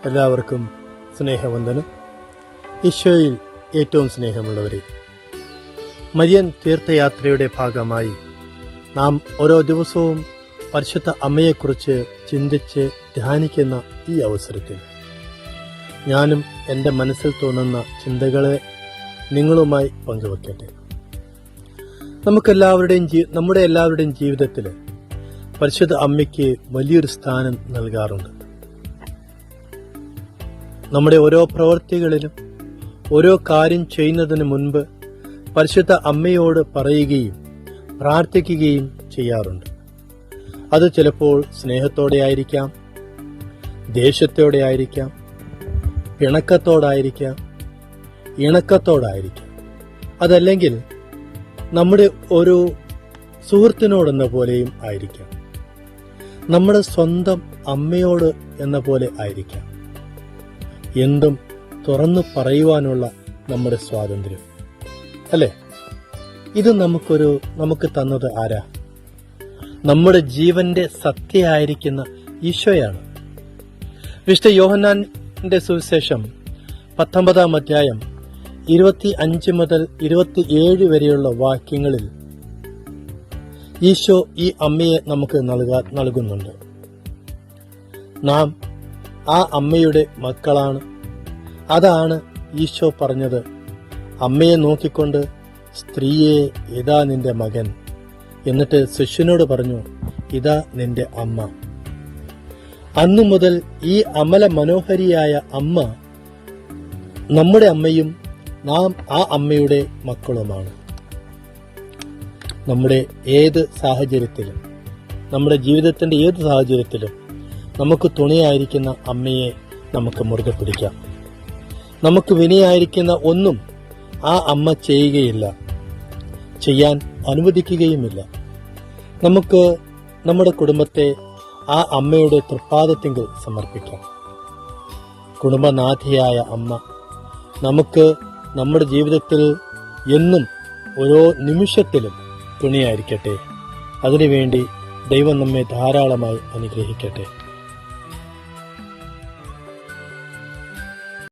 എല്ലാവർക്കും സ്നേഹവന്ദനം. ഈശോയിൽ ഏറ്റവും സ്നേഹമുള്ളവരെ, മരിയൻ തീർത്ഥയാത്രയുടെ ഭാഗമായി നാം ഓരോ ദിവസവും പരിശുദ്ധ അമ്മയെക്കുറിച്ച് ചിന്തിച്ച് ധ്യാനിക്കുന്ന ഈ അവസരത്തിൽ ഞാനും എൻ്റെ മനസ്സിൽ തോന്നുന്ന ചിന്തകളെ നിങ്ങളുമായി പങ്കുവയ്ക്കട്ടെ. നമ്മുടെ എല്ലാവരുടെയും ജീവിതത്തിൽ പരിശുദ്ധ അമ്മയ്ക്ക് വലിയൊരു സ്ഥാനം നൽകാറുണ്ട്. നമ്മുടെ ഓരോ പ്രവൃത്തികളിലും ഓരോ കാര്യം ചെയ്യുന്നതിന് മുൻപ് പരിശുദ്ധ അമ്മയോട് പറയുകയും പ്രാർത്ഥിക്കുകയും ചെയ്യാറുണ്ട്. അത് ചിലപ്പോൾ സ്നേഹത്തോടെ ആയിരിക്കാം, ദേഷ്യത്തോടെ ആയിരിക്കാം, പിണക്കത്തോടായിരിക്കാം, ഇണക്കത്തോടായിരിക്കാം. അതല്ലെങ്കിൽ നമ്മുടെ ഒരു സുഹൃത്തിനോടെന്ന പോലെയും ആയിരിക്കാം, നമ്മുടെ സ്വന്തം അമ്മയോട് എന്ന പോലെ ആയിരിക്കാം. എന്തും തുറന്നു പറയുവാനുള്ള നമ്മുടെ സ്വാതന്ത്ര്യം, അല്ലേ? ഇത് നമുക്ക് തന്നത് ആരാ? നമ്മുടെ ജീവന്റെ സത്യമായിരിക്കുന്ന ഈശോയാണ്. വിശുദ്ധ യോഹന്നാന്റെ സുവിശേഷം 19 അധ്യായം 25 മുതൽ 27 വരെയുള്ള വാക്യങ്ങളിൽ ഈശോ ഈ അമ്മയെ നമുക്ക് നൽകുന്നുണ്ട്. നാം ആ അമ്മയുടെ മക്കളാണ്. അതാണ് ഈശോ പറഞ്ഞത്. അമ്മയെ നോക്കിക്കൊണ്ട്, സ്ത്രീയെ, ഇതാ നിന്റെ മകൻ. എന്നിട്ട് ശിശുവിനോട് പറഞ്ഞു, ഇതാ നിന്റെ അമ്മ. അന്നു മുതൽ ഈ അമല മനോഹരിയായ അമ്മ നമ്മുടെ അമ്മയും നാം ആ അമ്മയുടെ മക്കളുമാണ്. നമ്മുടെ ഏത് സാഹചര്യത്തിലും, നമ്മുടെ ജീവിതത്തിന്റെ ഏത് സാഹചര്യത്തിലും നമുക്ക് തുണയായിരിക്കുന്ന അമ്മയെ നമുക്ക് മുറുകെ പിടിക്കാം. നമുക്ക് വിനയായിരിക്കുന്ന ഒന്നും ആ അമ്മ ചെയ്യുകയില്ല, ചെയ്യാൻ അനുവദിക്കുകയുമില്ല. നമുക്ക് നമ്മുടെ കുടുംബത്തെ ആ അമ്മയുടെ തൃപ്പാദത്തിങ്കിൽ സമർപ്പിക്കാം. കുടുംബനാഥിയായ അമ്മ നമുക്ക് നമ്മുടെ ജീവിതത്തിൽ എന്നും ഓരോ നിമിഷത്തിലും തുണയായിരിക്കട്ടെ. അതിനുവേണ്ടി ദൈവം നമ്മെ ധാരാളമായി അനുഗ്രഹിക്കട്ടെ.